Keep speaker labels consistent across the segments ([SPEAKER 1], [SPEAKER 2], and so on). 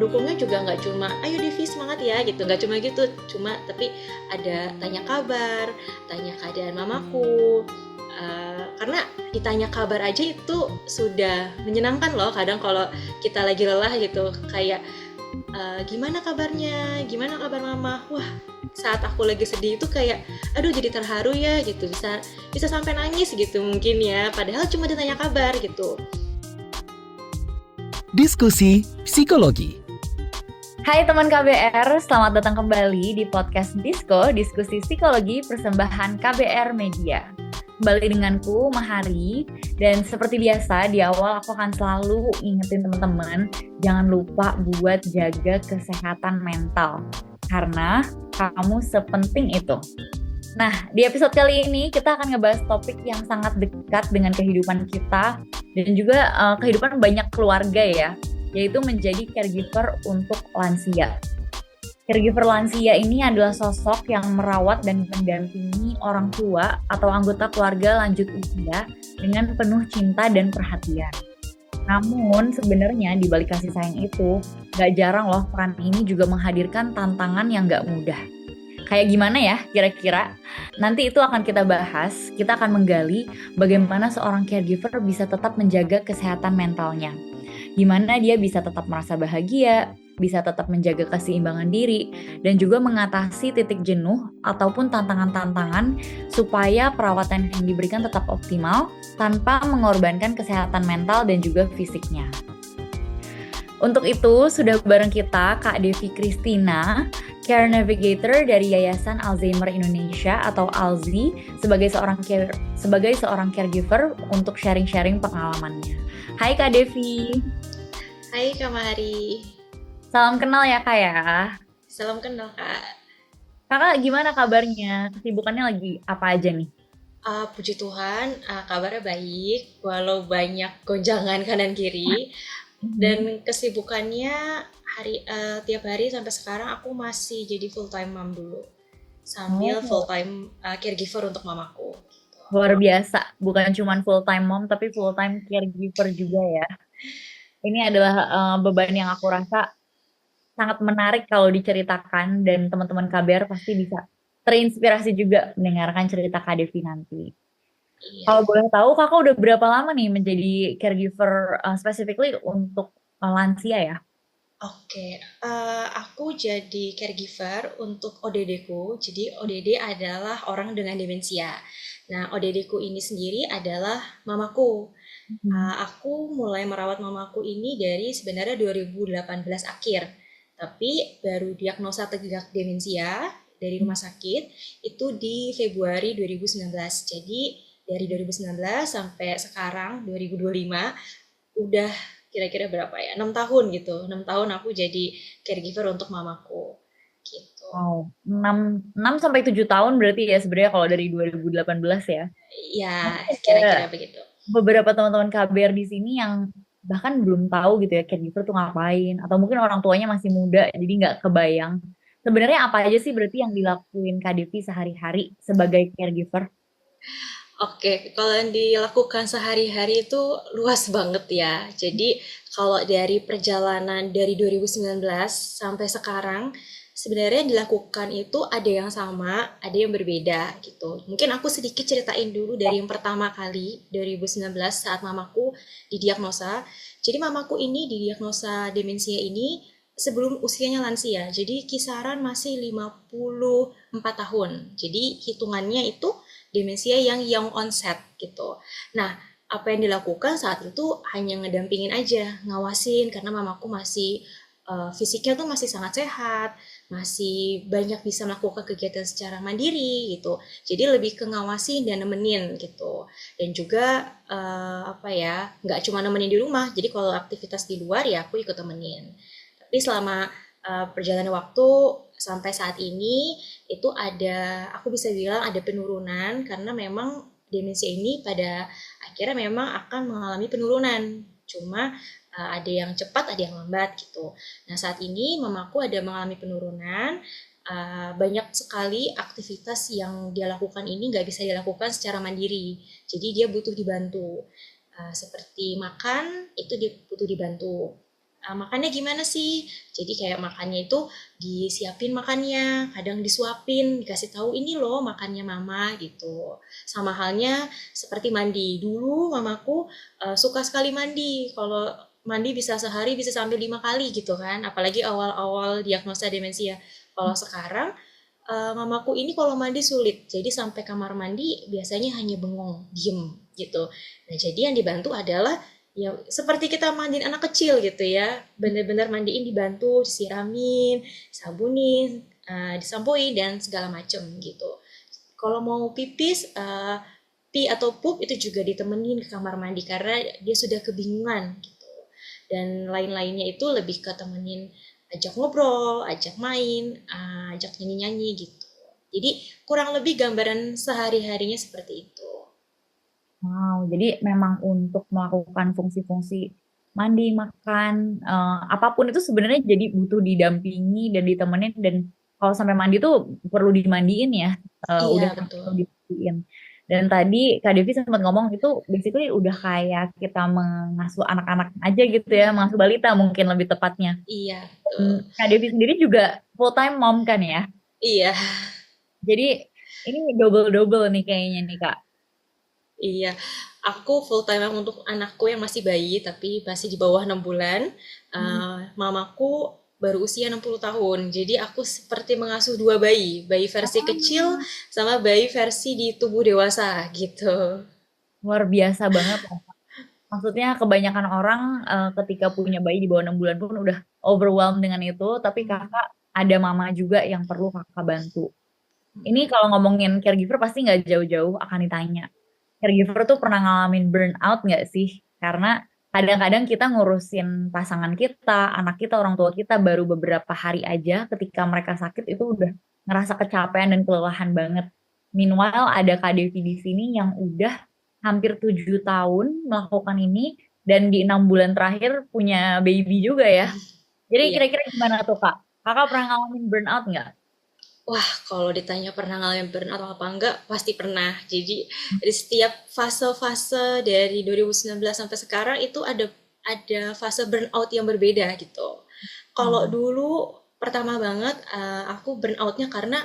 [SPEAKER 1] pendukungnya juga nggak cuma ayo Devi semangat ya gitu, nggak cuma gitu, tapi ada tanya kabar, tanya keadaan mamaku. Karena ditanya kabar aja itu sudah menyenangkan loh. Kadang kalau kita lagi lelah gitu, kayak gimana kabarnya, gimana kabar mama, wah saat aku lagi sedih itu kayak aduh jadi terharu ya gitu, bisa sampai nangis gitu mungkin ya, padahal cuma ditanya kabar gitu.
[SPEAKER 2] Diskusi Psikologi.
[SPEAKER 3] Hai teman KBR, selamat datang kembali di podcast Diskusi Psikologi persembahan KBR Media. Kembali denganku, Mahari, dan seperti biasa di awal aku akan selalu ingetin teman-teman jangan lupa buat jaga kesehatan mental, karena kamu sepenting itu. Nah, di episode kali ini kita akan ngebahas topik yang sangat dekat dengan kehidupan kita dan juga kehidupan banyak keluarga ya, yaitu menjadi caregiver untuk lansia. Caregiver lansia ini adalah sosok yang merawat dan mendampingi orang tua atau anggota keluarga lanjut usia dengan penuh cinta dan perhatian. Namun sebenarnya di balik kasih sayang itu, gak jarang loh peran ini juga menghadirkan tantangan yang gak mudah. Kayak gimana ya kira-kira? Nanti itu akan kita bahas, kita akan menggali bagaimana seorang caregiver bisa tetap menjaga kesehatan mentalnya. Gimana dia bisa tetap merasa bahagia, bisa tetap menjaga keseimbangan diri, dan juga mengatasi titik jenuh ataupun tantangan-tantangan supaya perawatan yang diberikan tetap optimal tanpa mengorbankan kesehatan mental dan juga fisiknya. Untuk itu, sudah bareng kita Kak Devi Christina, Care Navigator dari Yayasan Alzheimer Indonesia atau ALZI sebagai seorang caregiver untuk sharing-sharing pengalamannya. Hai Kak Devi.
[SPEAKER 1] Hai Kak Mahari.
[SPEAKER 3] Salam kenal ya Kak ya.
[SPEAKER 1] Salam kenal Kak.
[SPEAKER 3] Kakak gimana kabarnya? Kesibukannya lagi apa aja nih?
[SPEAKER 1] Puji Tuhan, kabarnya baik, walau banyak gonjangan kanan kiri. Dan kesibukannya tiap hari sampai sekarang aku masih jadi full time mom dulu, sambil full time caregiver untuk mamaku.
[SPEAKER 3] Luar biasa, bukan cuma full time mom tapi full time caregiver juga ya. Ini adalah beban yang aku rasa sangat menarik kalau diceritakan, dan teman-teman KBR pasti bisa terinspirasi juga mendengarkan cerita Kak Devi nanti. Iya. Kalau boleh tahu, kakak udah berapa lama nih menjadi caregiver specifically untuk lansia ya?
[SPEAKER 1] Oke, aku jadi caregiver untuk ODD-ku. Jadi ODD adalah orang dengan demensia. Nah, ODD-ku ini sendiri adalah mamaku. Aku mulai merawat mamaku ini dari sebenarnya 2018 akhir. Tapi baru diagnosa tegak demensia dari rumah sakit itu di Februari 2019. Jadi dari 2019 sampai sekarang 2025 udah kira-kira berapa ya? 6 tahun gitu. 6 tahun aku jadi caregiver untuk mamaku. Gitu.
[SPEAKER 3] Wow, 6 sampai 7 tahun berarti ya sebenarnya kalau dari 2018 ya.
[SPEAKER 1] Iya, kira-kira begitu.
[SPEAKER 3] Beberapa teman-teman KBR di sini yang bahkan belum tahu gitu ya caregiver tuh ngapain, atau mungkin orang tuanya masih muda jadi nggak kebayang. Sebenarnya apa aja sih berarti yang dilakuin Kak Devi sehari-hari sebagai caregiver?
[SPEAKER 1] Oke, kalau yang dilakukan sehari-hari itu luas banget ya. Jadi kalau dari perjalanan dari 2019 sampai sekarang, sebenarnya yang dilakukan itu ada yang sama, ada yang berbeda gitu. Mungkin aku sedikit ceritain dulu dari yang pertama kali 2019 saat mamaku didiagnosa. Jadi mamaku ini didiagnosa demensia ini sebelum usianya lansia. Jadi kisaran masih 54 tahun. Jadi hitungannya itu demensia yang young onset gitu. Nah, apa yang dilakukan saat itu hanya ngedampingin aja, ngawasin karena mamaku masih fisiknya tuh masih sangat sehat, masih banyak bisa melakukan kegiatan secara mandiri gitu. Jadi lebih ke ngawasin dan nemenin gitu. Dan juga nggak cuma nemenin di rumah. Jadi kalau aktivitas di luar ya aku ikut temenin. Tapi selama perjalanan waktu sampai saat ini itu aku bisa bilang ada penurunan, karena memang demensia ini pada akhirnya memang akan mengalami penurunan. Cuma ada yang cepat, ada yang lambat gitu. Nah saat ini mamaku ada mengalami penurunan, banyak sekali aktivitas yang dia lakukan ini nggak bisa dilakukan secara mandiri. Jadi dia butuh dibantu. Seperti makan itu dia butuh dibantu. Makannya gimana sih? Jadi kayak makannya itu disiapin makannya, kadang disuapin, dikasih tahu ini loh makannya mama gitu. Sama halnya seperti mandi. Dulu mamaku suka sekali mandi. Kalau mandi bisa sehari bisa sampai 5 kali gitu kan. Apalagi awal-awal diagnosa demensia. Kalau sekarang mamaku ini kalau mandi sulit. Jadi sampai kamar mandi biasanya hanya bengong, diem gitu. Nah, jadi yang dibantu adalah ya seperti kita mandiin anak kecil gitu ya, bener-bener mandiin dibantu, disiramin, sabunin, disampoin dan segala macem gitu. Kalau mau pipis, pi atau pup itu juga ditemenin ke kamar mandi karena dia sudah kebingungan gitu. Dan lain-lainnya itu lebih ke temenin, ajak ngobrol, ajak main, ajak nyanyi-nyanyi gitu. Jadi kurang lebih gambaran sehari-harinya seperti itu.
[SPEAKER 3] Wow, jadi memang untuk melakukan fungsi-fungsi mandi, makan, apapun itu sebenarnya jadi butuh didampingi dan ditemenin dan kalau sampai mandi tuh perlu dimandiin ya,
[SPEAKER 1] Iya,
[SPEAKER 3] udah pasti
[SPEAKER 1] betul.
[SPEAKER 3] perlu dimandiin. Dan tadi Kak Devi sempat ngomong itu basically udah kayak kita mengasuh anak-anak aja gitu ya, mengasuh balita mungkin lebih tepatnya.
[SPEAKER 1] Iya, betul.
[SPEAKER 3] Kak Devi sendiri juga full time mom kan ya?
[SPEAKER 1] Iya.
[SPEAKER 3] Jadi ini double-double nih kayaknya nih Kak.
[SPEAKER 1] Iya, aku full time untuk anakku yang masih bayi tapi masih di bawah 6 bulan. Mamaku baru usia 60 tahun. Jadi aku seperti mengasuh dua bayi, bayi versi kecil sama bayi versi di tubuh dewasa gitu.
[SPEAKER 3] Luar biasa banget lah. Maksudnya kebanyakan orang ketika punya bayi di bawah 6 bulan pun udah overwhelmed dengan itu, tapi kakak ada mama juga yang perlu kakak bantu. Ini kalau ngomongin caregiver pasti nggak jauh-jauh akan ditanya. Caregiver tuh pernah ngalamin burnout nggak sih? Karena kadang-kadang kita ngurusin pasangan kita, anak kita, orang tua kita baru beberapa hari aja ketika mereka sakit itu udah ngerasa kecapean dan kelelahan banget. Meanwhile ada Kak Devi di sini yang udah hampir 7 tahun melakukan ini dan di 6 bulan terakhir punya baby juga ya. Jadi
[SPEAKER 1] Iya.
[SPEAKER 3] kira-kira gimana tuh Kak? Kakak pernah ngalamin burnout nggak?
[SPEAKER 1] Wah, kalau ditanya pernah ngalamin burnout apa enggak, pasti pernah. Jadi di setiap fase-fase dari 2019 sampai sekarang itu ada fase burnout yang berbeda gitu. Kalau
[SPEAKER 3] Hmm.
[SPEAKER 1] dulu pertama banget aku burnoutnya karena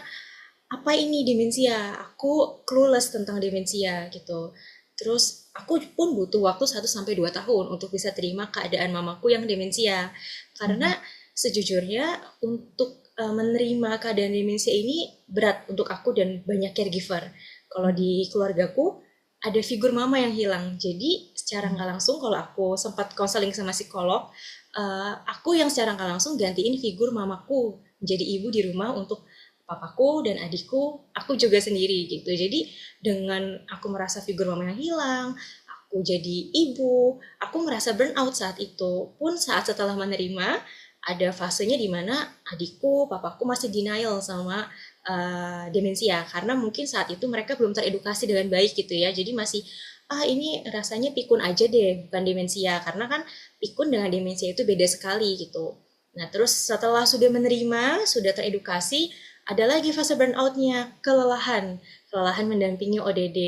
[SPEAKER 1] apa ini demensia? Aku clueless tentang demensia gitu. Terus aku pun butuh waktu 1 sampai 2 tahun untuk bisa terima keadaan mamaku yang demensia. Karena sejujurnya untuk menerima keadaan demensia ini berat untuk aku dan banyak caregiver. Kalau di keluargaku ada figur mama yang hilang. Jadi secara nggak langsung kalau aku sempat konseling sama psikolog, aku yang secara nggak langsung gantiin figur mamaku menjadi ibu di rumah untuk papaku dan adikku, aku juga sendiri gitu. Jadi dengan aku merasa figur mama yang hilang, aku jadi ibu, aku merasa burnout saat itu. Pun saat setelah menerima, ada fasenya di mana adikku, papaku masih denial sama demensia karena mungkin saat itu mereka belum teredukasi dengan baik gitu ya. Jadi masih ini rasanya pikun aja deh, bukan demensia karena kan pikun dengan demensia itu beda sekali gitu. Nah, terus setelah sudah menerima, sudah teredukasi, ada lagi fase burnout-nya, kelelahan. Kelelahan mendampingi ODD,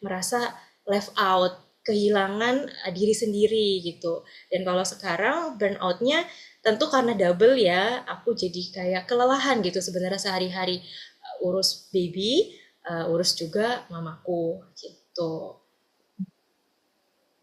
[SPEAKER 1] merasa left out, kehilangan diri sendiri gitu. Dan kalau sekarang burnout-nya tentu karena double ya, aku jadi kayak kelelahan gitu sebenarnya sehari-hari. Urus baby, urus juga mamaku gitu.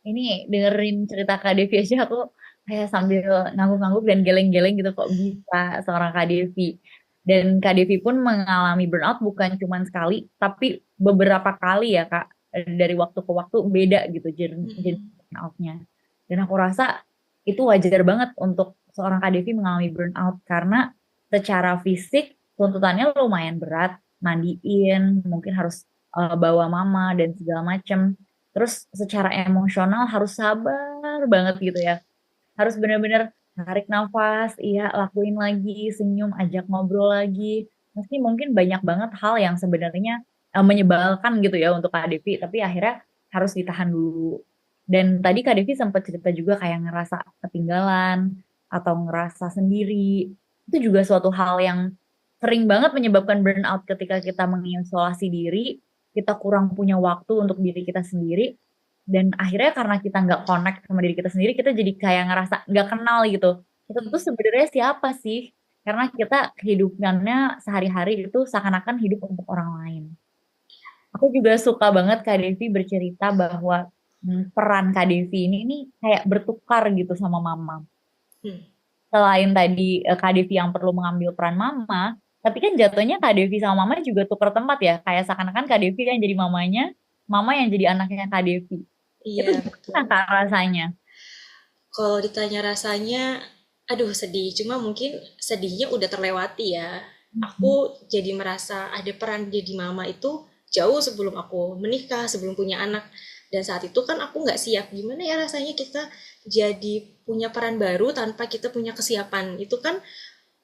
[SPEAKER 3] Ini dengerin cerita Kak Devi aja aku kayak sambil ngangguk-ngangguk dan geleng-geleng gitu kok bisa seorang Kak Devi. Dan Kak Devi pun mengalami burnout bukan cuma sekali, tapi beberapa kali ya Kak. Dari waktu ke waktu beda gitu jenis burnoutnya. Dan aku rasa itu wajar banget untuk seorang Kak Devi mengalami burnout karena secara fisik tuntutannya lumayan berat, mandiin, mungkin harus bawa mama dan segala macem. Terus secara emosional harus sabar banget gitu ya. Harus bener-bener tarik nafas, iya lakuin lagi, senyum, ajak ngobrol lagi. Meski mungkin banyak banget hal yang sebenarnya menyebalkan gitu ya untuk Kak Devi, tapi akhirnya harus ditahan dulu. Dan tadi Kak Devi sempat cerita juga kayak ngerasa ketinggalan atau ngerasa sendiri. Itu juga suatu hal yang sering banget menyebabkan burnout ketika kita mengisolasi diri, kita kurang punya waktu untuk diri kita sendiri, Dan akhirnya karena kita nggak connect sama diri kita sendiri, kita jadi kayak ngerasa nggak kenal gitu. Kita tuh sebenarnya siapa sih? Karena kita kehidupannya sehari-hari itu seakan-akan hidup untuk orang lain. Aku juga suka banget Kak Devi bercerita bahwa peran Kak Devi ini nih kayak bertukar gitu sama Mama.
[SPEAKER 1] Hmm.
[SPEAKER 3] Selain tadi Kak Devi yang perlu mengambil peran Mama, tapi kan jatuhnya Kak Devi sama Mama juga tukar tempat ya. Kayak seakan-akan Kak Devi yang jadi mamanya, Mama yang jadi anaknya Kak Devi. Itu
[SPEAKER 1] Iya,
[SPEAKER 3] gimana
[SPEAKER 1] betul.
[SPEAKER 3] Kak rasanya?
[SPEAKER 1] Kalau ditanya rasanya, aduh sedih. Cuma mungkin sedihnya udah terlewati ya.
[SPEAKER 3] Mhm.
[SPEAKER 1] Aku jadi merasa ada peran jadi mama itu jauh sebelum aku menikah, sebelum punya anak. Dan saat itu kan aku nggak siap. Gimana ya rasanya kita jadi punya peran baru tanpa kita punya kesiapan. Itu kan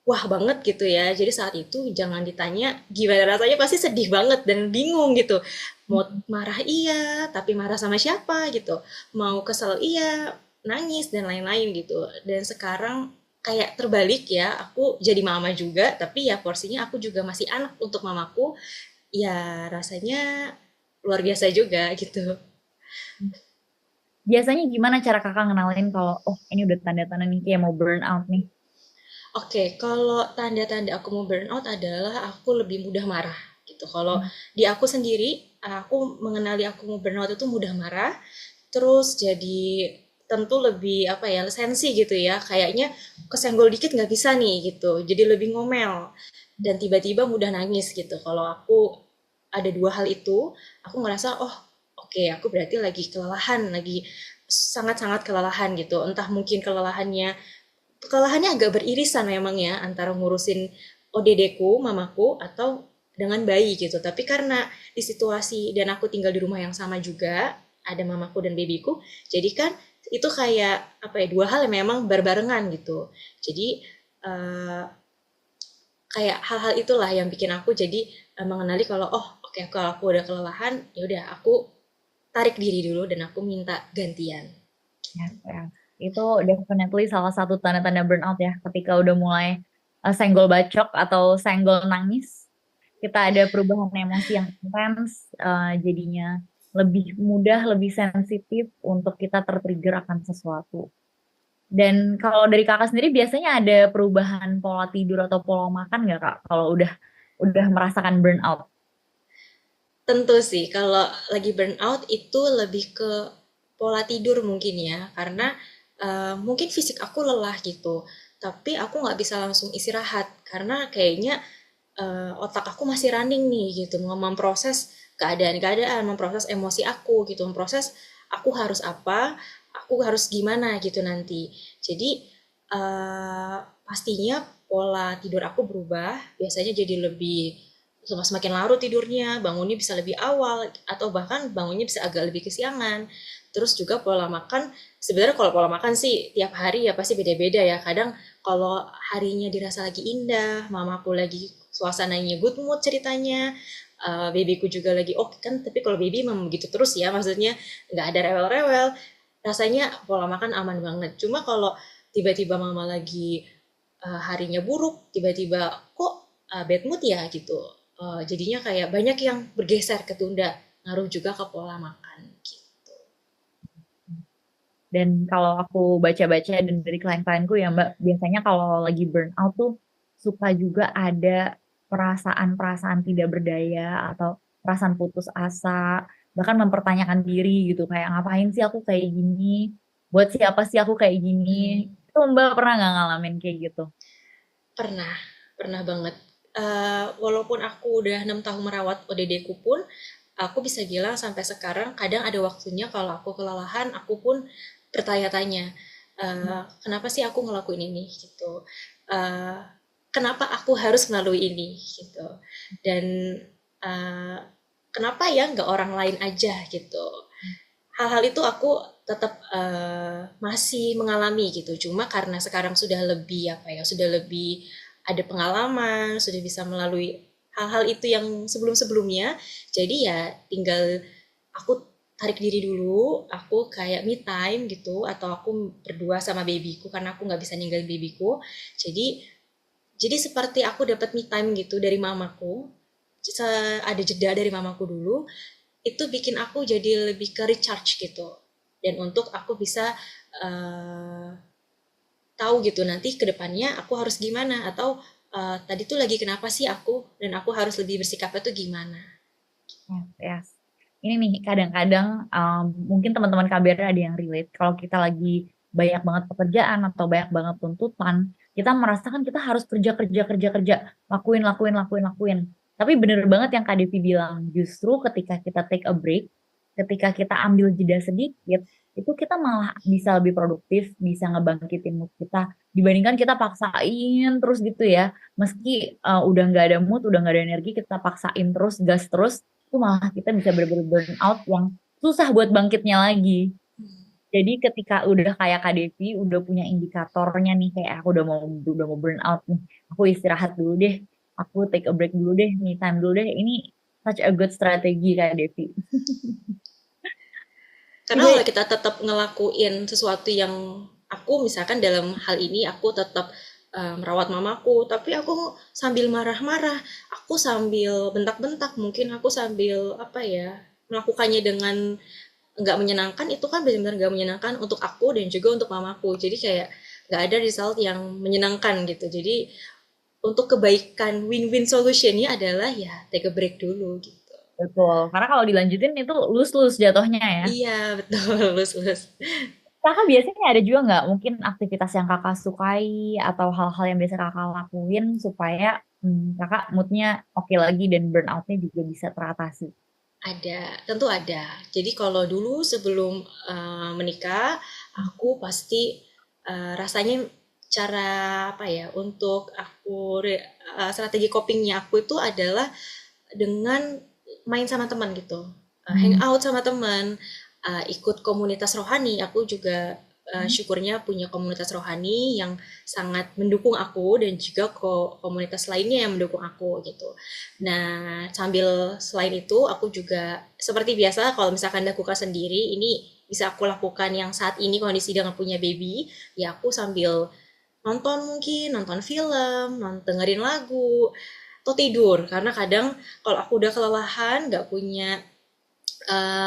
[SPEAKER 1] wah banget gitu ya. Jadi saat itu jangan ditanya gimana rasanya, pasti sedih banget dan bingung gitu. Mau marah iya, tapi marah sama siapa gitu. Mau kesel iya, nangis dan lain-lain gitu. Dan sekarang kayak terbalik ya, aku jadi mama juga, tapi ya porsinya aku juga masih anak untuk mamaku. Ya rasanya luar biasa juga gitu.
[SPEAKER 3] Biasanya gimana cara kakak ngenalin kalau oh ini udah tanda-tanda nih kayak mau burn out nih?
[SPEAKER 1] Oke, kalau tanda-tanda aku mau burnout adalah aku lebih mudah marah gitu. Kalau di aku sendiri, aku mengenali aku mau burnout itu mudah marah, terus jadi tentu lebih apa ya, sensi gitu ya. Kayaknya kesenggol dikit nggak bisa nih gitu. Jadi lebih ngomel dan tiba-tiba mudah nangis gitu. Kalau aku ada dua hal itu, aku ngerasa oh oke, aku berarti lagi kelelahan, lagi sangat-sangat kelelahan gitu. Entah mungkin kelelahannya agak beririsan memang ya antara ngurusin ODD-ku, mamaku, atau dengan bayi gitu. Tapi karena di situasi dan aku tinggal di rumah yang sama juga, ada mamaku dan babyku, jadi kan itu kayak apa ya, dua hal yang memang berbarengan gitu. Jadi eh, kayak hal-hal itulah yang bikin aku jadi mengenali kalau oh oke, kalau aku udah kelelahan ya udah aku tarik diri dulu dan aku minta gantian.
[SPEAKER 3] Ya, ya. Itu definitely salah satu tanda-tanda burnout ya. Ketika udah mulai senggol bacok atau senggol nangis, kita ada perubahan emosi yang intens, jadinya lebih mudah, lebih sensitif untuk kita tertrigger akan sesuatu. Dan kalau dari kakak sendiri biasanya ada perubahan pola tidur atau pola makan nggak kak? Kalau udah merasakan burnout?
[SPEAKER 1] Tentu sih, kalau lagi burnout itu lebih ke pola tidur mungkin ya, karena mungkin fisik aku lelah gitu, tapi aku nggak bisa langsung istirahat, karena kayaknya otak aku masih running nih gitu, memproses keadaan-keadaan, memproses emosi aku gitu, memproses aku harus apa, aku harus gimana gitu nanti. Jadi pastinya pola tidur aku berubah, biasanya jadi lebih semakin larut tidurnya, bangunnya bisa lebih awal atau bahkan bangunnya bisa agak lebih kesiangan. Terus juga pola makan, sebenarnya kalau pola makan sih tiap hari ya pasti beda-beda ya. Kadang kalau harinya dirasa lagi indah, mamaku lagi suasananya good mood ceritanya, babyku juga lagi oke kan, tapi kalau baby memang begitu terus ya, maksudnya nggak ada rewel-rewel, rasanya pola makan aman banget. Cuma kalau tiba-tiba mama lagi harinya buruk, tiba-tiba kok bad mood ya gitu. Jadinya kayak banyak yang bergeser ketunda, ngaruh juga ke pola makan gitu.
[SPEAKER 3] Dan kalau aku baca-baca dan dari klien-klienku ya Mbak, biasanya kalau lagi burnout tuh suka juga ada perasaan-perasaan tidak berdaya atau perasaan putus asa, bahkan mempertanyakan diri gitu, kayak ngapain sih aku kayak gini, buat siapa sih aku kayak gini. Itu Mbak pernah nggak ngalamin kayak gitu?
[SPEAKER 1] Pernah, pernah banget. Walaupun aku udah 6 tahun merawat ODD-ku pun, aku bisa bilang sampai sekarang kadang ada waktunya kalau aku kelelahan, aku pun bertanya-tanya, kenapa sih aku ngelakuin ini gitu. Eh, Kenapa aku harus melalui ini gitu. Dan eh, kenapa ya nggak orang lain aja gitu. Hal-hal itu aku tetap masih mengalami gitu. Cuma karena sekarang sudah lebih apa ya, sudah lebih ada pengalaman, sudah bisa melalui hal-hal itu yang sebelum-sebelumnya. Jadi ya tinggal aku tarik diri dulu, aku kayak me time gitu, atau aku berdua sama babyku karena aku nggak bisa ninggalin babyku. Jadi seperti aku dapat me time gitu dari mamaku, ada jeda dari mamaku dulu, itu bikin aku jadi lebih ke recharge gitu. Dan untuk aku bisa tahu gitu nanti ke depannya aku harus gimana, atau tadi tuh lagi kenapa sih aku, dan aku harus lebih bersikapnya tuh gimana.
[SPEAKER 3] Yes, yes. Ini nih kadang-kadang mungkin teman-teman KBR ada yang relate kalau kita lagi banyak banget pekerjaan atau banyak banget tuntutan, kita merasakan kita harus kerja kerja kerja kerja, lakuin lakuin lakuin lakuin. Tapi bener banget yang Kak Devi bilang, justru ketika kita take a break, ketika kita ambil jeda sedikit, itu kita malah bisa lebih produktif, bisa ngebangkitin mood kita dibandingkan kita paksain terus gitu ya. Meski udah nggak ada mood, udah nggak ada energi, kita paksain terus, gas terus, itu malah kita bisa bener-bener burn out yang susah buat bangkitnya lagi. Jadi ketika udah kayak Kak Devi, udah punya indikatornya nih, kayak aku udah mau burn out nih, aku istirahat dulu deh, aku take a break dulu deh, me time dulu deh. Ini such a good strategi Kak Devi.
[SPEAKER 1] Karena
[SPEAKER 3] Juga,
[SPEAKER 1] kalau kita tetap ngelakuin sesuatu yang, aku misalkan dalam hal ini aku tetap merawat mamaku, tapi aku sambil marah-marah, aku sambil bentak-bentak, mungkin aku sambil apa ya, melakukannya dengan nggak menyenangkan, itu kan benar-benar nggak menyenangkan untuk aku dan juga untuk mamaku. Jadi kayak nggak ada result yang menyenangkan gitu. Jadi untuk kebaikan win-win solutionnya adalah ya take a break dulu gitu.
[SPEAKER 3] betul. Karena kalau dilanjutin itu lose-lose jatuhnya ya.
[SPEAKER 1] Iya betul, lulus.
[SPEAKER 3] Kakak biasanya ada juga nggak mungkin aktivitas yang kakak sukai atau hal-hal yang biasa kakak lakuin supaya kakak moodnya oke lagi dan burnoutnya juga bisa teratasi?
[SPEAKER 1] Ada, tentu ada. Jadi kalau dulu sebelum menikah, aku pasti rasanya cara apa ya untuk aku strategi copingnya aku itu adalah dengan main sama teman gitu. Hang
[SPEAKER 3] Hmm.
[SPEAKER 1] out sama teman, ikut komunitas rohani. Aku juga syukurnya punya komunitas rohani yang sangat mendukung aku, dan juga komunitas lainnya yang mendukung aku gitu. Nah, sambil selain itu aku juga seperti biasa kalau misalkan lakukan sendiri, ini bisa aku lakukan yang saat ini kondisi dengan punya baby, ya aku sambil nonton, mungkin nonton film, dengerin lagu, atau tidur. Karena kadang kalau aku udah kelelahan, nggak punya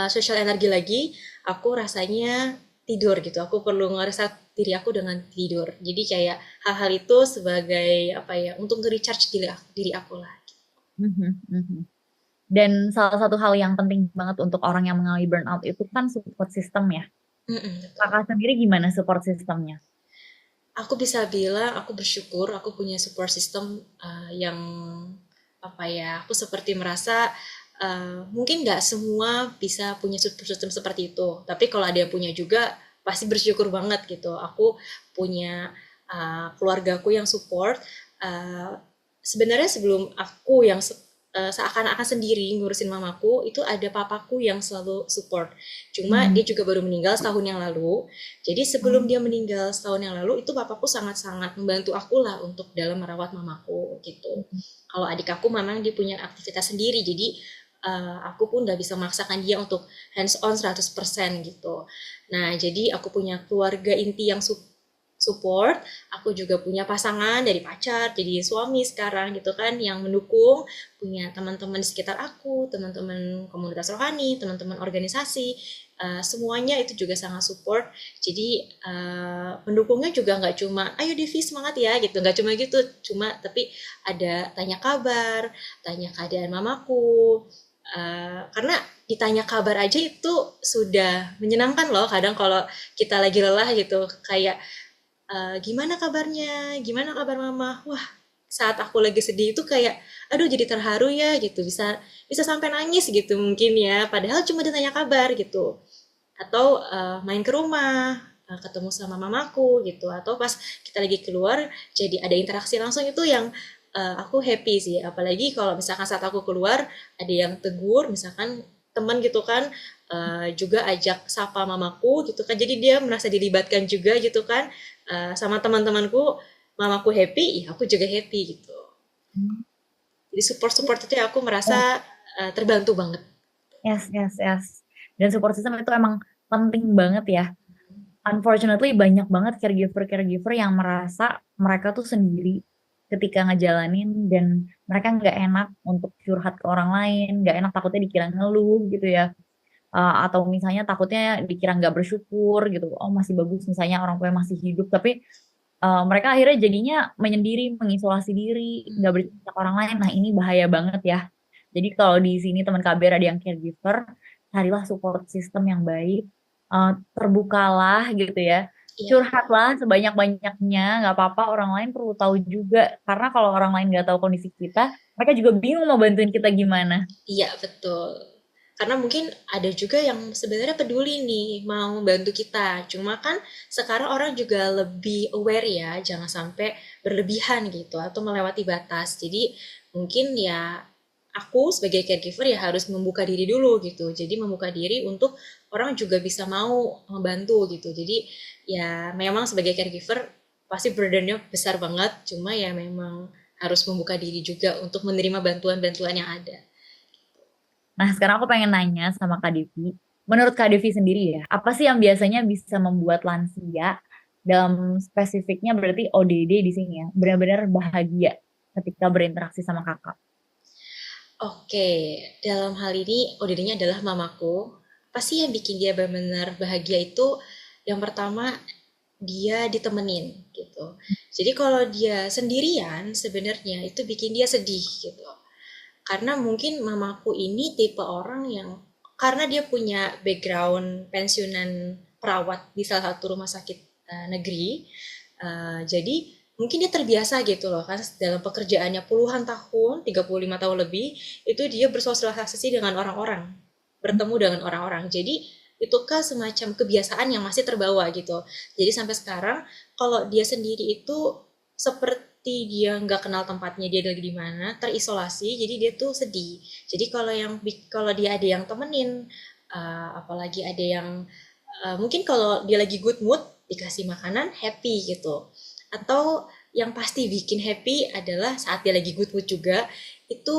[SPEAKER 1] sosial energi lagi, aku rasanya tidur gitu. Aku perlu ngereset diri aku dengan tidur. Jadi kayak hal-hal itu sebagai apa ya, untuk nge-recharge diri aku lah.
[SPEAKER 3] Mhm, mhm. Dan salah satu hal yang penting banget untuk orang yang mengalami burnout itu kan support system ya.
[SPEAKER 1] Betul.
[SPEAKER 3] Kakak sendiri gimana support systemnya?
[SPEAKER 1] Aku bisa bilang aku bersyukur aku punya support system yang apa ya, aku seperti merasa mungkin nggak semua bisa punya support system seperti itu, tapi kalau ada yang punya juga pasti bersyukur banget gitu. Aku punya keluargaku yang support. uh, Sebenarnya sebelum aku yang seakan-akan sendiri ngurusin mamaku, itu ada papaku yang selalu support. Cuma
[SPEAKER 3] Mhm.
[SPEAKER 1] dia juga baru meninggal setahun yang lalu. Jadi sebelum dia meninggal setahun yang lalu, itu papaku sangat-sangat membantu aku lah untuk dalam merawat mamaku gitu. Kalau adik aku memang dia punya aktivitas sendiri, jadi aku pun nggak bisa memaksakan dia untuk hands on 100% gitu. Nah, jadi aku punya keluarga inti yang support, aku juga punya pasangan dari pacar jadi suami sekarang gitu kan yang mendukung, punya teman-teman di sekitar aku, teman-teman komunitas rohani, teman-teman organisasi, semuanya itu juga sangat support. Jadi pendukungnya juga nggak cuma ayo Devi semangat ya gitu, nggak cuma gitu, cuma tapi ada tanya kabar, tanya keadaan mamaku. Karena ditanya kabar aja itu sudah menyenangkan loh, kadang kalau kita lagi lelah gitu, kayak gimana kabarnya, gimana kabar mama, wah saat aku lagi sedih itu kayak aduh jadi terharu ya gitu, bisa bisa sampai nangis gitu mungkin ya, padahal cuma ditanya kabar gitu. Atau main ke rumah, ketemu sama mamaku gitu, atau pas kita lagi keluar jadi ada interaksi langsung, itu yang aku happy sih. Apalagi kalau misalkan saat aku keluar ada yang tegur, misalkan teman gitu kan, juga ajak sapa mamaku gitu kan, jadi dia merasa dilibatkan juga gitu kan, sama teman-temanku, mamaku happy ya aku juga happy gitu. Jadi support-support itu ya aku merasa
[SPEAKER 3] Oh,
[SPEAKER 1] terbantu banget.
[SPEAKER 3] yes, yes, yes. Dan support system itu emang penting banget ya. Unfortunately banyak banget caregiver-caregiver yang merasa mereka tuh sendiri ketika ngejalanin dan mereka nggak enak untuk curhat ke orang lain, nggak enak takutnya dikira ngeluh gitu ya. Atau misalnya takutnya dikira nggak bersyukur gitu. Oh masih bagus misalnya orang tua masih hidup, tapi mereka akhirnya jadinya menyendiri, mengisolasi diri, nggak bercerita ke orang lain. Nah ini bahaya banget ya. Jadi kalau di sini teman KBR ada yang caregiver, carilah support system yang baik, terbukalah gitu ya.
[SPEAKER 1] Iya,
[SPEAKER 3] Curhatlah sebanyak-banyaknya, nggak apa-apa orang lain perlu tahu juga. Karena kalau orang lain nggak tahu kondisi kita, mereka juga bingung mau bantuin kita gimana.
[SPEAKER 1] iya betul. Karena mungkin ada juga yang sebenarnya peduli nih mau bantu kita. Cuma kan sekarang orang juga lebih aware ya, jangan sampai berlebihan gitu atau melewati batas. Jadi mungkin ya aku sebagai caregiver ya harus membuka diri dulu gitu. Jadi membuka diri untuk orang juga bisa mau membantu gitu. Jadi ya memang sebagai caregiver pasti burdennya besar banget. Cuma ya memang harus membuka diri juga untuk menerima bantuan-bantuan yang ada.
[SPEAKER 3] Nah, sekarang aku pengen nanya sama Kak Devi. Menurut Kak Devi sendiri ya, apa sih yang biasanya bisa membuat lansia dalam spesifiknya berarti ODD di sini ya, benar-benar bahagia ketika berinteraksi sama kakak?
[SPEAKER 1] Oke, dalam hal ini ODD-nya adalah mamaku. Apa sih yang bikin dia benar-benar bahagia itu? Yang pertama, dia ditemenin gitu. Jadi kalau dia sendirian sebenarnya itu bikin dia sedih gitu. Karena mungkin mamaku ini tipe orang yang karena dia punya background pensiunan perawat di salah satu rumah sakit negeri, jadi mungkin dia terbiasa gitu loh kan dalam pekerjaannya puluhan tahun, 35 tahun lebih, itu dia bersosialisasi dengan orang-orang, bertemu dengan orang-orang. Jadi itu kan semacam kebiasaan yang masih terbawa gitu. Jadi sampai sekarang kalau dia sendiri itu seperti dia nggak kenal tempatnya dia lagi di mana, terisolasi, jadi dia tuh sedih. Jadi kalau dia ada yang temenin, apalagi ada yang mungkin kalau dia lagi good mood dikasih makanan happy gitu. Atau yang pasti bikin happy adalah saat dia lagi good mood juga itu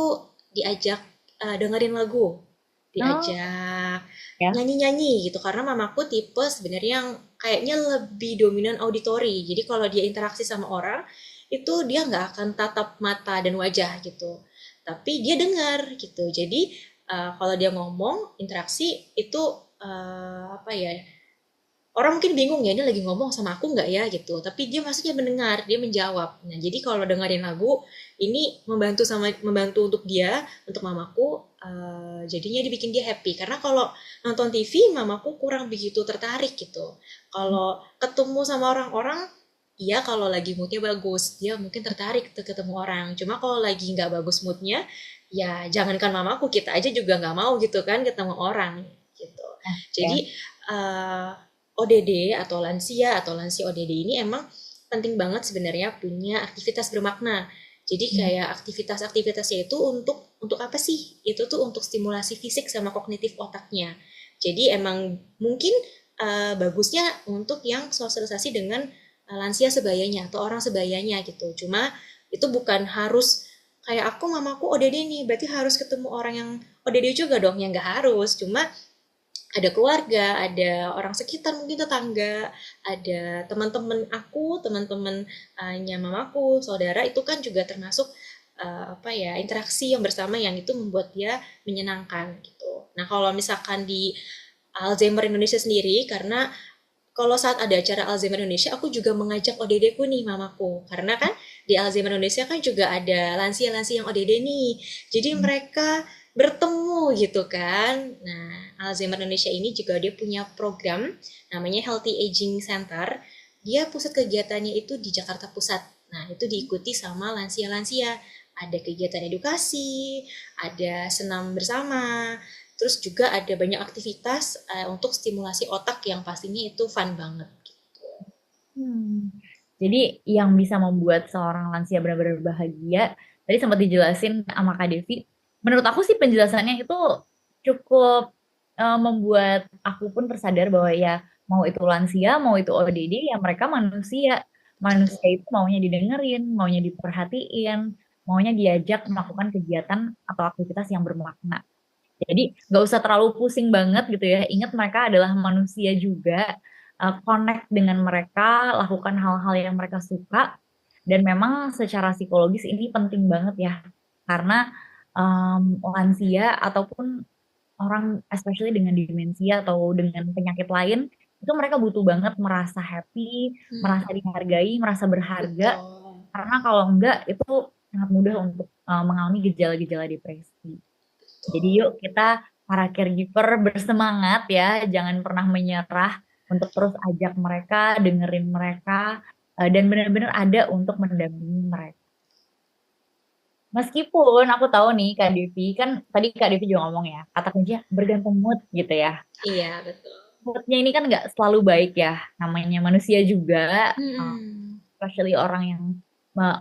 [SPEAKER 1] diajak dengerin lagu,
[SPEAKER 3] Oh,
[SPEAKER 1] diajak
[SPEAKER 3] ya.
[SPEAKER 1] nyanyi-nyanyi gitu karena mamaku tipe sebenarnya yang kayaknya lebih dominan auditory. Jadi kalau dia interaksi sama orang itu dia nggak akan tatap mata dan wajah gitu. Tapi dia dengar gitu. Jadi kalau dia ngomong interaksi itu apa ya? Orang mungkin bingung ya ini lagi ngomong sama aku nggak ya gitu tapi dia maksudnya mendengar dia menjawab. Nah jadi kalau dengerin lagu ini membantu untuk dia untuk mamaku jadinya dibikin dia happy karena kalau nonton TV mamaku kurang begitu tertarik gitu. Kalau ketemu sama orang-orang iya kalau lagi moodnya bagus dia mungkin tertarik tuh ketemu orang cuma kalau lagi nggak bagus moodnya ya jangankan mamaku kita aja juga nggak mau gitu kan ketemu orang gitu. Jadi
[SPEAKER 3] Ya.
[SPEAKER 1] uh, ODD atau lansia ODD ini emang penting banget sebenarnya punya aktivitas bermakna. Jadi
[SPEAKER 3] Hmm.
[SPEAKER 1] kayak aktivitas-aktivitasnya itu untuk apa sih? Itu tuh untuk stimulasi fisik sama kognitif otaknya. Jadi emang mungkin bagusnya untuk yang sosialisasi dengan lansia sebayanya atau orang sebayanya gitu. Cuma itu bukan harus kayak aku mamaku ODD nih, berarti harus ketemu orang yang ODD juga dong, yang nggak harus. Cuma ada keluarga, ada orang sekitar mungkin tetangga, ada teman-teman aku, teman-temannya mamaku, saudara itu kan juga termasuk apa ya interaksi yang bersama yang itu membuat dia menyenangkan gitu. Nah kalau misalkan di Alzheimer Indonesia sendiri karena kalau saat ada acara Alzheimer Indonesia, aku juga mengajak ODD ku nih mamaku. Karena kan di Alzheimer Indonesia kan juga ada lansia-lansia yang ODD nih. Jadi mereka bertemu gitu kan. Nah, Alzheimer Indonesia ini juga dia punya program namanya Healthy Aging Center. Dia pusat kegiatannya itu di Jakarta Pusat. Nah, itu diikuti sama lansia-lansia. Ada kegiatan edukasi, ada senam bersama, terus juga ada banyak aktivitas untuk stimulasi otak yang pastinya itu fun banget.
[SPEAKER 3] Hmm. Jadi yang bisa membuat seorang lansia benar-benar bahagia, tadi sempat dijelasin sama Kak Devi. Menurut aku sih penjelasannya itu cukup membuat aku pun tersadar bahwa ya mau itu lansia, mau itu ODD, ya mereka manusia. Manusia itu maunya didengerin, maunya diperhatiin, maunya diajak melakukan kegiatan atau aktivitas yang bermakna. Jadi nggak usah terlalu pusing banget gitu ya. Ingat mereka adalah manusia juga. Connect dengan mereka, lakukan hal-hal yang mereka suka. Dan memang secara psikologis ini penting banget ya, karena lansia ataupun orang especially dengan demensia atau dengan penyakit lain, itu mereka butuh banget merasa happy,
[SPEAKER 1] Hmm,
[SPEAKER 3] merasa dihargai, merasa berharga,
[SPEAKER 1] betul.
[SPEAKER 3] karena kalau enggak itu sangat mudah untuk mengalami gejala-gejala depresi. Jadi
[SPEAKER 1] Betul.
[SPEAKER 3] yuk kita para caregiver bersemangat ya, jangan pernah menyerah untuk terus ajak mereka, dengerin mereka, dan benar-benar ada untuk mendampingi mereka. Meskipun aku tahu nih Kak Devi, kan tadi Kak Devi juga ngomong ya, kata kuncinya bergantung mood gitu ya.
[SPEAKER 1] Iya, betul.
[SPEAKER 3] Moodnya ini kan nggak selalu baik ya, namanya manusia juga,
[SPEAKER 1] Hmm,
[SPEAKER 3] especially orang yang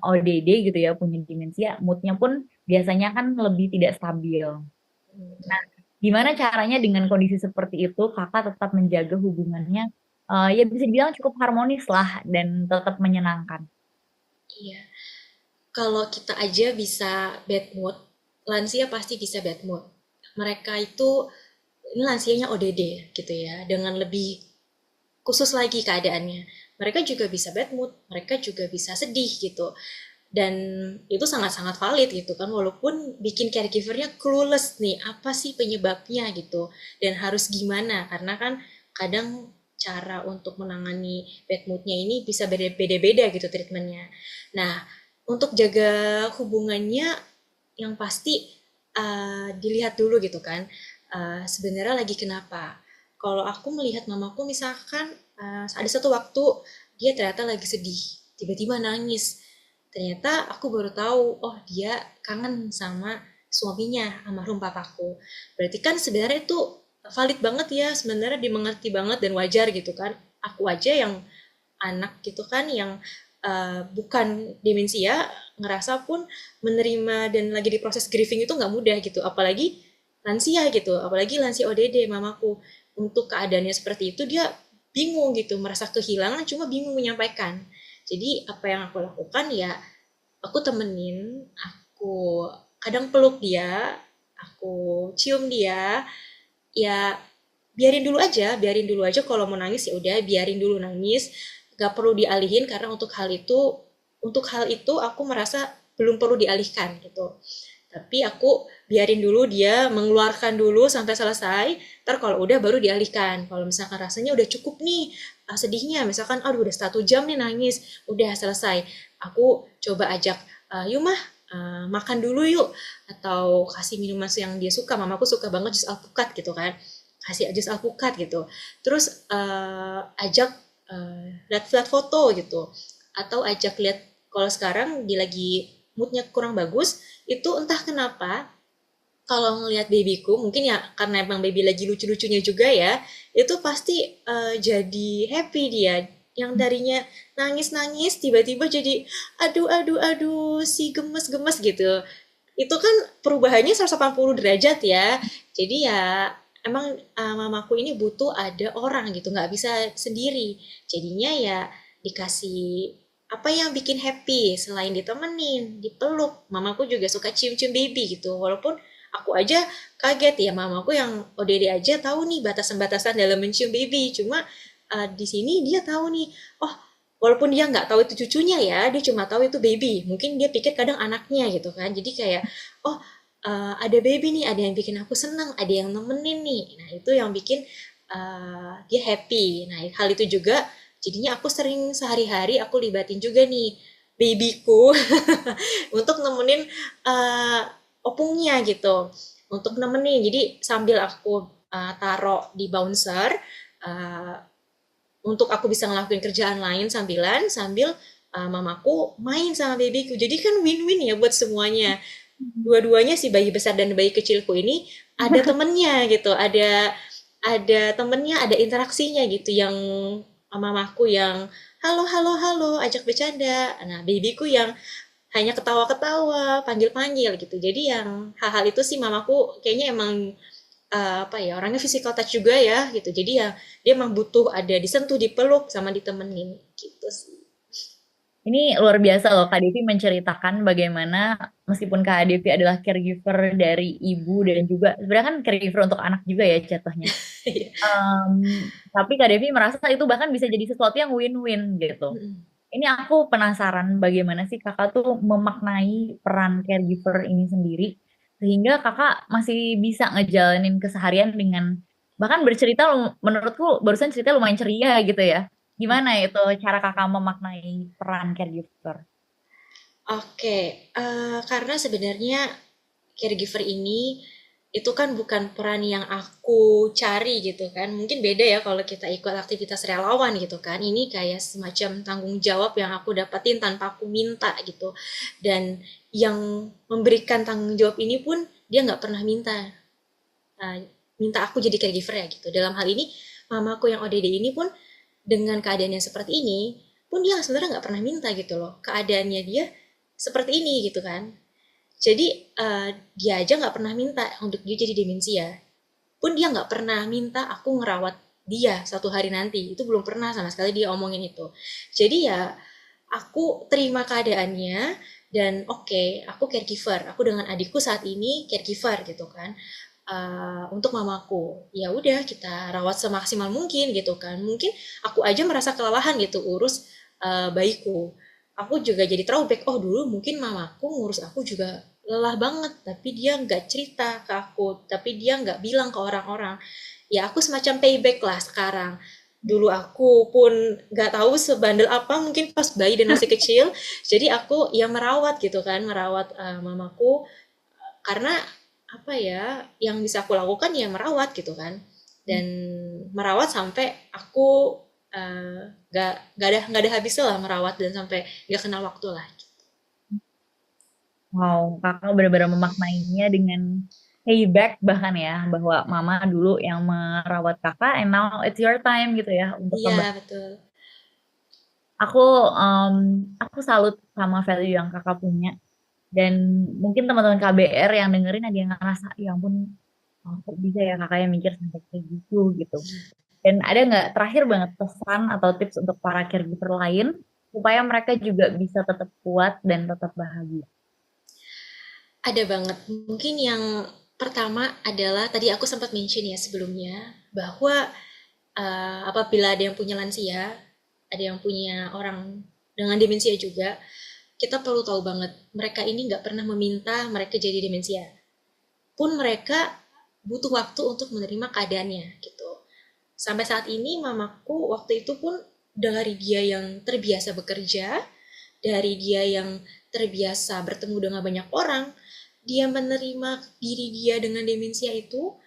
[SPEAKER 3] ODD gitu ya, punya demensia, moodnya pun biasanya kan lebih tidak stabil. Nah, gimana caranya dengan kondisi seperti itu, kakak tetap menjaga hubungannya, ya bisa dibilang cukup harmonis lah, dan tetap menyenangkan.
[SPEAKER 1] iya. Kalau kita aja bisa bad mood, lansia pasti bisa bad mood. Mereka itu, ini lansianya ODD gitu ya, dengan lebih khusus lagi keadaannya. Mereka juga bisa bad mood, mereka juga bisa sedih gitu. Dan itu sangat-sangat valid gitu kan, walaupun bikin caregivernya clueless nih, apa sih penyebabnya gitu. Dan harus gimana, karena kan kadang cara untuk menangani bad moodnya ini bisa beda-beda gitu treatmentnya. Nah, untuk jaga hubungannya yang pasti dilihat dulu gitu kan, sebenarnya lagi kenapa. Kalau aku melihat mamaku misalkan ada satu waktu dia ternyata lagi sedih, tiba-tiba nangis. Ternyata aku baru tahu, oh dia kangen sama suaminya, almarhum papaku. Berarti kan sebenarnya itu valid banget ya, sebenarnya dimengerti banget dan wajar gitu kan. Aku aja yang anak gitu kan yang bukan demensia ngerasa pun menerima dan lagi di proses grieving itu nggak mudah gitu, apalagi lansia gitu, apalagi lansia ODD mamaku. Untuk keadaannya seperti itu dia bingung gitu, merasa kehilangan cuma bingung menyampaikan. Jadi apa yang aku lakukan ya, aku temenin, aku kadang peluk dia, aku cium dia, ya biarin dulu aja kalau mau nangis ya udah biarin dulu nangis, gak perlu dialihin karena untuk hal itu aku merasa belum perlu dialihkan gitu. Tapi aku biarin dulu dia mengeluarkan dulu sampai selesai, ntar kalau udah baru dialihkan. Kalau misalkan rasanya udah cukup nih sedihnya, misalkan aduh udah 1 jam nih nangis, udah selesai. Aku coba ajak, yuk mah makan dulu yuk, atau kasih minuman yang dia suka. Mamaku suka banget jus alpukat gitu kan, kasih jus alpukat gitu. Terus ajak lihat-lihat foto gitu, atau ajak lihat, kalau sekarang dia lagi moodnya kurang bagus, itu entah kenapa kalau ngelihat babyku, mungkin ya karena emang baby lagi lucu-lucunya juga ya, itu pasti jadi happy dia. Yang darinya nangis-nangis tiba-tiba jadi aduh aduh aduh si gemes-gemes gitu. Itu kan perubahannya 180 derajat ya. Jadi ya emang mamaku ini butuh ada orang gitu, nggak bisa sendiri. Jadinya ya dikasih apa yang bikin happy selain ditemenin, dipeluk. Mamaku juga suka cium-cium baby gitu. Walaupun aku aja kaget ya, mamaku yang ODD aja tahu nih batasan-batasan dalam mencium baby. Cuma di sini dia tahu nih, oh walaupun dia nggak tahu itu cucunya ya, dia cuma tahu itu baby. Mungkin dia pikir kadang anaknya gitu kan. Jadi kayak, oh ada baby nih, ada yang bikin aku senang, ada yang nemenin nih. Nah itu yang bikin dia happy. Nah hal itu juga jadinya aku sering sehari-hari aku libatin juga nih babyku untuk nemenin opungnya gitu, untuk nemenin. Jadi sambil aku taruh di bouncer, uh, untuk aku bisa ngelakuin kerjaan lain sambilan, sambil mamaku main sama babyku. Jadi kan win-win ya buat semuanya. Dua-duanya si bayi besar dan bayi kecilku ini ada temennya gitu, ada temennya, ada interaksinya gitu, yang mamaku yang halo halo halo ajak bercanda, nah babyku yang hanya ketawa-ketawa, panggil-panggil gitu. Jadi yang hal-hal itu sih mamaku kayaknya emang apa ya, orangnya physical touch juga ya gitu. Jadi ya dia emang butuh ada disentuh, dipeluk sama ditemenin gitu sih.
[SPEAKER 3] Ini luar biasa loh, Kak Devi menceritakan bagaimana meskipun Kak Devi adalah caregiver dari ibu dan juga sebenarnya kan caregiver untuk anak juga ya jatuhnya. Tapi Kak Devi merasa itu bahkan bisa jadi sesuatu yang win-win gitu. Ini aku penasaran bagaimana sih kakak tuh memaknai peran caregiver ini sendiri sehingga kakak masih bisa ngejalanin keseharian dengan bahkan bercerita menurutku barusan cerita lumayan ceria gitu ya. Gimana itu cara kakak memaknai peran caregiver?
[SPEAKER 1] Oke, karena sebenarnya caregiver ini itu kan bukan peran yang aku cari gitu kan. Mungkin beda ya kalau kita ikut aktivitas relawan gitu kan. Ini kayak semacam tanggung jawab yang aku dapetin tanpa aku minta gitu. Dan yang memberikan tanggung jawab ini pun dia nggak pernah uh, minta aku jadi caregiver ya gitu. Dalam hal ini mamaku yang ODD ini pun dengan keadaannya seperti ini pun dia sebenarnya nggak pernah minta gitu loh. Keadaannya dia seperti ini gitu kan. Jadi dia aja nggak pernah minta untuk dia jadi demensia. Pun dia nggak pernah minta aku ngerawat dia satu hari nanti. Itu belum pernah sama sekali dia omongin itu. Jadi ya aku terima keadaannya dan oke, aku caregiver. Aku dengan adikku saat ini caregiver gitu kan. Untuk mamaku ya udah kita rawat semaksimal mungkin gitu kan, mungkin aku aja merasa kelelahan gitu urus bayiku, aku juga jadi throwback, oh dulu mungkin mamaku ngurus aku juga lelah banget tapi dia nggak cerita ke aku, tapi dia nggak bilang ke orang-orang, ya aku semacam payback lah sekarang. Dulu aku pun nggak tahu sebandel apa mungkin pas bayi dan masih kecil, jadi aku ya merawat gitu kan, merawat mamaku karena apa ya yang bisa aku lakukan ya merawat gitu kan, dan merawat sampai aku nggak ada habisnya lah merawat dan sampai nggak kenal waktu lah.
[SPEAKER 3] Wow, kakak benar-benar memaknainya dengan payback bahkan ya, bahwa mama dulu yang merawat kakak and now it's your time gitu ya untuk
[SPEAKER 1] Iya
[SPEAKER 3] kembali.
[SPEAKER 1] betul.
[SPEAKER 3] Aku em, aku salut sama value yang kakak punya dan mungkin teman-teman KBR yang dengerin ada yang ngerasa ya ampun, oh, kok bisa ya kakak yang mikir sampai kayak gitu gitu. Dan ada nggak terakhir banget pesan atau tips untuk para caregiver lain supaya mereka juga bisa tetap kuat dan tetap bahagia?
[SPEAKER 1] Ada banget. Mungkin yang pertama adalah tadi aku sempat mention ya sebelumnya bahwa apabila ada yang punya lansia, ada yang punya orang dengan demensia juga, kita perlu tahu banget mereka ini nggak pernah meminta mereka jadi demensia. Pun mereka butuh waktu untuk menerima keadaannya gitu. Sampai saat ini mamaku waktu itu pun dari dia yang terbiasa bekerja, dari dia yang terbiasa bertemu dengan banyak orang, dia menerima diri dia dengan demensia itu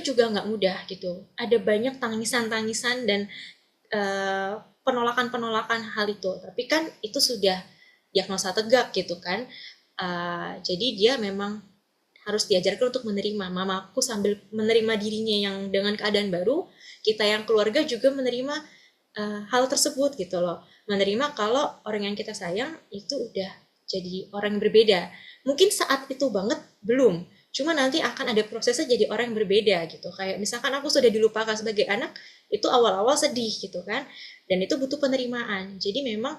[SPEAKER 1] juga nggak mudah gitu. Ada banyak tangisan-tangisan dan penolakan-penolakan hal itu. Tapi kan itu sudah diagnosa tegak gitu kan. Jadi dia memang harus diajarkan untuk menerima. Mamaku sambil menerima dirinya yang dengan keadaan baru, kita yang keluarga juga menerima hal tersebut gitu loh. Menerima kalau orang yang kita sayang itu udah jadi orang yang berbeda. Mungkin saat itu banget belum, cuma nanti akan ada prosesnya jadi orang yang berbeda gitu. Kayak misalkan aku sudah dilupakan sebagai anak, itu awal-awal sedih gitu kan. Dan itu butuh penerimaan. Jadi memang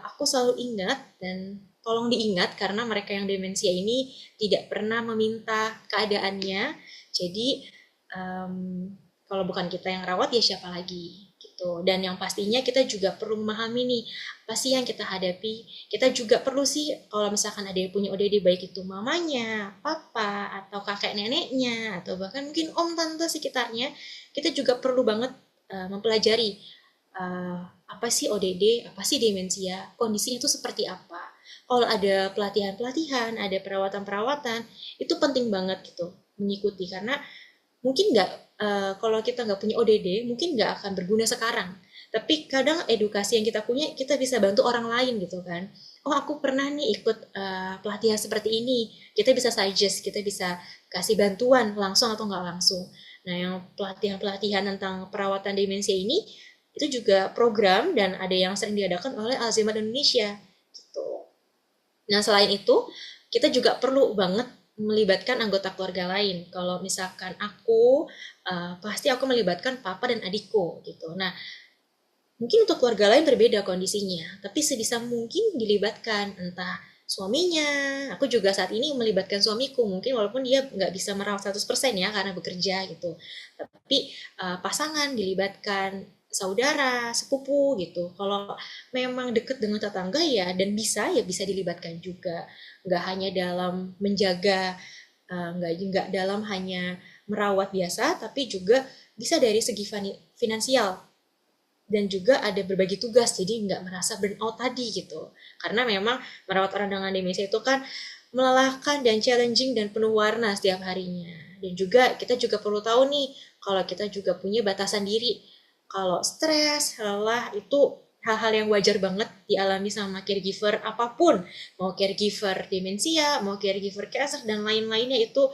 [SPEAKER 1] aku selalu ingat dan tolong diingat karena mereka yang demensia ini tidak pernah meminta keadaannya. Jadi kalau bukan kita yang rawat ya siapa lagi gitu. Dan yang pastinya kita juga perlu memahami nih apa sih yang kita hadapi. Kita juga perlu sih kalau misalkan ada yang punya ODD baik itu mamanya, papa atau kakek neneknya atau bahkan mungkin om tante sekitarnya, kita juga perlu banget mempelajari apa sih ODD, apa sih demensia, kondisinya itu seperti apa. Kalau ada pelatihan-pelatihan, ada perawatan-perawatan, itu penting banget gitu mengikuti karena mungkin nggak kalau kita nggak punya ODD mungkin nggak akan berguna sekarang, tapi kadang edukasi yang kita punya kita bisa bantu orang lain gitu kan. Oh aku pernah nih ikut pelatihan seperti ini, kita bisa suggest, kita bisa kasih bantuan langsung atau nggak langsung. Nah yang pelatihan-pelatihan tentang perawatan demensia ini itu juga program dan ada yang sering diadakan oleh Alzheimer Indonesia gitu. Nah, selain itu, kita juga perlu banget melibatkan anggota keluarga lain. Kalau misalkan aku, pasti aku melibatkan papa dan adikku gitu. Nah, mungkin untuk keluarga lain berbeda kondisinya, tapi sebisa mungkin dilibatkan entah suaminya. Aku juga saat ini melibatkan suamiku, mungkin walaupun dia nggak bisa merawat 100% ya karena bekerja gitu. Tapi pasangan dilibatkan, saudara, sepupu gitu. Kalau memang deket dengan tetangga ya dan bisa dilibatkan juga. Nggak hanya dalam menjaga, nggak dalam hanya merawat biasa, tapi juga bisa dari segi finansial dan juga ada berbagi tugas, jadi nggak merasa burnout tadi gitu. Karena memang merawat orang dengan demensia itu kan melelahkan dan challenging dan penuh warna setiap harinya. Dan juga kita juga perlu tahu nih, kalau kita juga punya batasan diri. Kalau stres, lelah itu hal-hal yang wajar banget dialami sama caregiver apapun. Mau caregiver demensia, mau caregiver cancer, dan lain-lainnya itu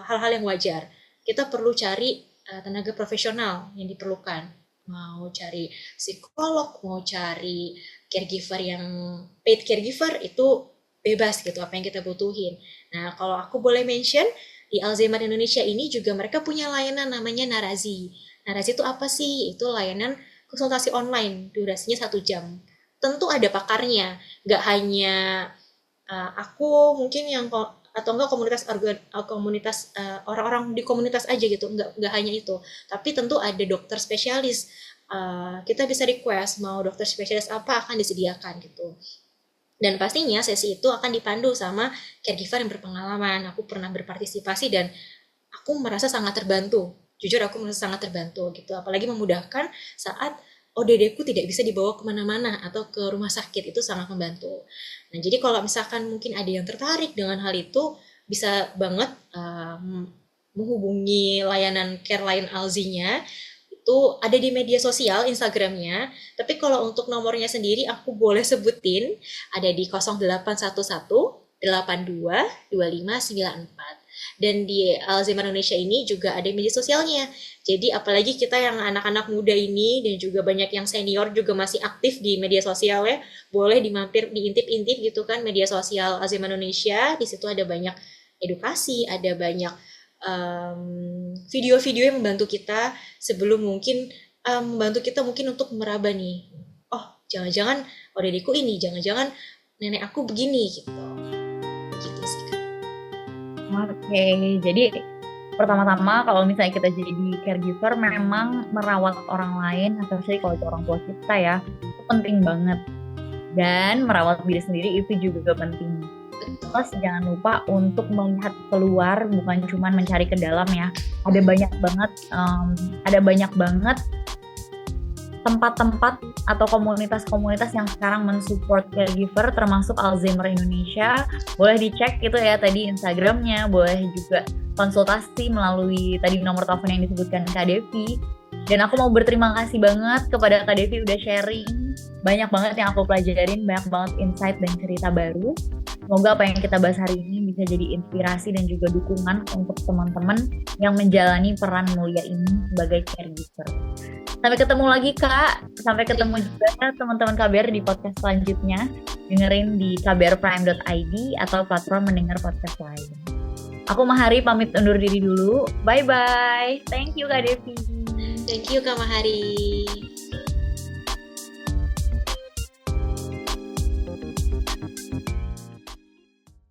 [SPEAKER 1] hal-hal yang wajar. Kita perlu cari tenaga profesional yang diperlukan. Mau cari psikolog, mau cari caregiver yang paid caregiver, itu bebas gitu apa yang kita butuhin. Nah, kalau aku boleh mention, di Alzheimer Indonesia ini juga mereka punya layanan namanya Narazi. Narazi itu apa sih? Itu layanan konsultasi online, durasinya 1 jam. Tentu ada pakarnya, nggak hanya aku mungkin yang atau enggak komunitas orang-orang di komunitas aja gitu, enggak hanya itu, tapi tentu ada dokter spesialis. Kita bisa request mau dokter spesialis apa, akan disediakan gitu. Dan pastinya sesi itu akan dipandu sama caregiver yang berpengalaman. Aku pernah berpartisipasi dan aku merasa sangat terbantu. Jujur aku merasa sangat terbantu gitu, apalagi memudahkan saat ODD ku tidak bisa dibawa kemana-mana atau ke rumah sakit, itu sangat membantu. Nah, jadi kalau misalkan mungkin ada yang tertarik dengan hal itu, bisa banget menghubungi layanan Care Line Alzi-nya, itu ada di media sosial Instagramnya. Tapi kalau untuk nomornya sendiri aku boleh sebutin, ada di 0811 82 2594. Dan di Alzheimer Indonesia ini juga ada media sosialnya. Jadi apalagi kita yang anak-anak muda ini dan juga banyak yang senior juga masih aktif di media sosial ya, boleh dimampir, diintip-intip gitu kan media sosial Alzheimer Indonesia. Di situ ada banyak edukasi, ada banyak video-video yang membantu kita sebelum mungkin membantu kita mungkin untuk meraba nih, oh jangan-jangan ODD-ku ini, jangan-jangan nenek aku begini gitu sih.
[SPEAKER 3] Oke, jadi pertama-tama kalau misalnya kita jadi caregiver, memang merawat orang lain, atau sih kalau itu orang tua kita ya, itu penting banget. Dan merawat diri sendiri itu juga penting. Terus jangan lupa untuk melihat keluar, bukan cuma mencari ke dalam ya. Ada banyak banget tempat-tempat atau komunitas-komunitas yang sekarang mensupport caregiver, termasuk Alzheimer Indonesia. Boleh dicek gitu ya tadi Instagramnya, boleh juga konsultasi melalui tadi nomor telepon yang disebutkan Kak Devi. Dan aku mau berterima kasih banget kepada Kak Devi udah sharing. Banyak banget yang aku pelajarin, banyak banget insight dan cerita baru. Semoga apa yang kita bahas hari ini bisa jadi inspirasi dan juga dukungan untuk teman-teman yang menjalani peran mulia ini sebagai caregiver. Sampai ketemu lagi Kak, sampai ketemu juga teman-teman KBR di podcast selanjutnya. Dengerin di kbrprime.id atau platform mendengar podcast lain. Aku Mahari pamit undur diri dulu. Bye-bye. Thank you Kak Devi.
[SPEAKER 1] Thank you Kak Mahari.